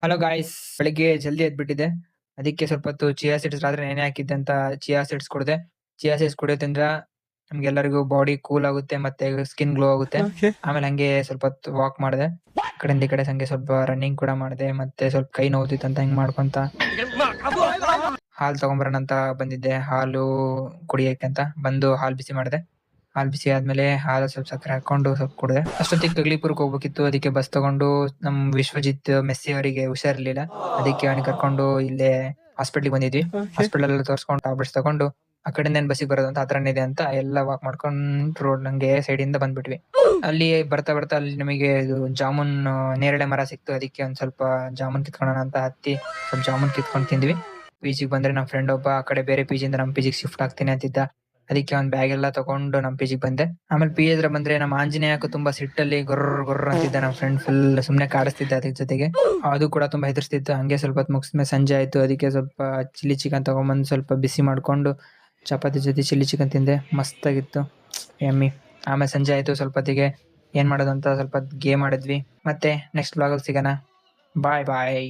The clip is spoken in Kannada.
ಹಲೋ ಗಾಯ್ಸ್, ಬೆಳಿಗ್ಗೆ ಜಲ್ದಿ ಎದ್ಬಿಟ್ಟಿದೆ. ಅದಕ್ಕೆ ಸ್ವಲ್ಪ ಹೊತ್ತು ಚಿಯಾ ಸೀಡ್ಸ್ ರಾತ್ರಿ ನೆನೆ ಹಾಕಿದ್ದೆ ಅಂತ ಚಿಯಾ ಸೀಡ್ಸ್ ಕುಡಿದೆ. ಚಿಯಾ ಸೀಡ್ಸ್ ಕುಡಿಯೋದ್ರಿಂದ ನಮ್ಗೆಲ್ಲರಿಗೂ ಬಾಡಿ ಕೂಲ್ ಆಗುತ್ತೆ ಮತ್ತೆ ಸ್ಕಿನ್ ಗ್ಲೋ ಆಗುತ್ತೆ. ಓಕೆ. ಆಮೇಲೆ ಹಂಗೆ ಸ್ವಲ್ಪ ಹೊತ್ತು ವಾಕ್ ಮಾಡಿದೆ. ಕಡೆಯಿಂದ ಈ ಕಡೆ ಹಂಗೆ ಸ್ವಲ್ಪ ರನ್ನಿಂಗ್ ಕೂಡ ಮಾಡಿದೆ. ಮತ್ತೆ ಸ್ವಲ್ಪ ಕೈ ನೋವುತ್ತಿತ್ತು ಅಂತ ಹಿಂಗ್ ಮಾಡ್ಕೊಂತ ಹಾಲು ತಗೊಂಬರೋಣ ಅಂತ ಬಂದಿದ್ದೆ. ಹಾಲು ಕುಡಿಯಕ್ಕೆ ಅಂತ ಬಂದು ಹಾಲು ಬಿಸಿ ಮಾಡಿದೆ. ಹಾಲು ಬಿಸಿ ಆದ್ಮೇಲೆ ಹಾಲು ಸ್ವಲ್ಪ ಸಕ್ಕರೆ ಹಾಕೊಂಡು ಸ್ವಲ್ಪ ಕುಡಿದೆ. ಅಷ್ಟೊತ್ತಿಗೆ ಕಗ್ಲಿಪುರಕ್ಕೆ ಹೋಗ್ಬೇಕಿತ್ತು. ಅದಕ್ಕೆ ಬಸ್ ತಗೊಂಡು ನಮ್ ವಿಶ್ವಜಿತ್ ಮೆಸ್ಸಿ ಅವರಿಗೆ ಹುಷಾರಿರ್ಲಿಲ್ಲ. ಅದಕ್ಕೆ ಅವನಿಗೆ ಕರ್ಕೊಂಡು ಇಲ್ಲೇ ಹಾಸ್ಪಿಟ್ಲಿಗೆ ಬಂದಿದ್ವಿ. ಓಕೆ. ಹಾಸ್ಪಿಟಲ್ ಅಲ್ಲಿ ತೋರಿಸ್ಕೊಂಡು ಟ್ಯಾಬ್ಲೆಟ್ಸ್ ತಗೊಂಡು ಆ ಕಡೆಯಿಂದ ಏನ್ ಬಸ್ಸಿಗೆ ಬರೋದು ಅಂತ ಹತ್ರನೇ ಇದೆ ಅಂತ ಎಲ್ಲ ವಾಕ್ ಮಾಡ್ಕೊಂಡು ರೋಡ್ ನಂಗೆ ಸೈಡ್ ಇಂದ ಬಂದ್ಬಿಟ್ವಿ. ಅಲ್ಲಿ ಬರ್ತಾ ಬರ್ತಾ ಅಲ್ಲಿ ನಮಗೆ ಇದು ಜಾಮೂನ್ ನೇರಳೆ ಮರ ಸಿಕ್ತು. ಅದಕ್ಕೆ ಒಂದ್ ಸ್ವಲ್ಪ ಜಾಮೂನ್ ಕಿತ್ಕೊಳ್ಳೋಣ ಅಂತ ಹತ್ತಿ ಸ್ವಲ್ಪ ಜಾಮೂನ್ ಕಿತ್ಕೊಂಡು ತಿಂದ್ವಿ. ಪಿಜಿಗೆ ಬಂದ್ರೆ ನಮ್ಮ ಫ್ರೆಂಡ್ ಒಬ್ಬ ಆ ಕಡೆ ಬೇರೆ ಪಿಜಿಯಿಂದ ನಮ್ಮ ಪಿಜಿಗೆ ಶಿಫ್ಟ್ ಆಗ್ತೀನಿ ಅಂತಿದ್ದ. ಅದಕ್ಕೆ ಒಂದ್ ಬ್ಯಾಗ್ ಎಲ್ಲ ತಗೊಂಡು ನಮ್ಮ ಪಿಜಿಗೆ ಬಂದೆ. ಆಮೇಲೆ ಪಿ ಹತ್ರ ಬಂದ್ರೆ ನಮ್ಮ ಆಂಜನೇಯಕ್ಕೂ ತುಂಬಾ ಸಿಟ್ಟಲ್ಲಿ ಗೊರ್ರ ಗೊರ್ರ ಅಂತಿದ್ದ. ನಮ್ಮ ಫ್ರೆಂಡ್ ಫುಲ್ ಸುಮ್ನೆ ಕಾಡಿಸ್ತಿದ್ದ ಅದ್ರ ಜೊತೆಗೆ. ಅದು ಕೂಡ ತುಂಬಾ ಹೆದರ್ಸ್ತಿತ್ತು. ಹಂಗೆ ಸ್ವಲ್ಪ ಹೊತ್ತು ಮುಗಿಸ್ಮೇಲೆ ಸಂಜೆ ಆಯ್ತು. ಅದಕ್ಕೆ ಸ್ವಲ್ಪ ಚಿಲ್ಲಿ ಚಿಕನ್ ತಗೊಂಬಂದು ಸ್ವಲ್ಪ ಬಿಸಿ ಮಾಡ್ಕೊಂಡು ಚಪಾತಿ ಜೊತೆ ಚಿಲ್ಲಿ ಚಿಕನ್ ತಿಂದೆ. ಮಸ್ತ್ ಆಗಿತ್ತು, ಯಮ್ಮಿ. ಆಮೇಲೆ ಸಂಜೆ ಆಯ್ತು. ಸ್ವಲ್ಪ ಹೊತ್ತಿಗೆ ಏನ್ ಮಾಡೋದು ಅಂತ ಸ್ವಲ್ಪ ಗೇಮ್ ಆಡಿದ್ವಿ. ಮತ್ತೆ ನೆಕ್ಸ್ಟ್ ವ್ಲಾಗ್ ಸಿಗೋಣ. ಬಾಯ್ ಬಾಯ್.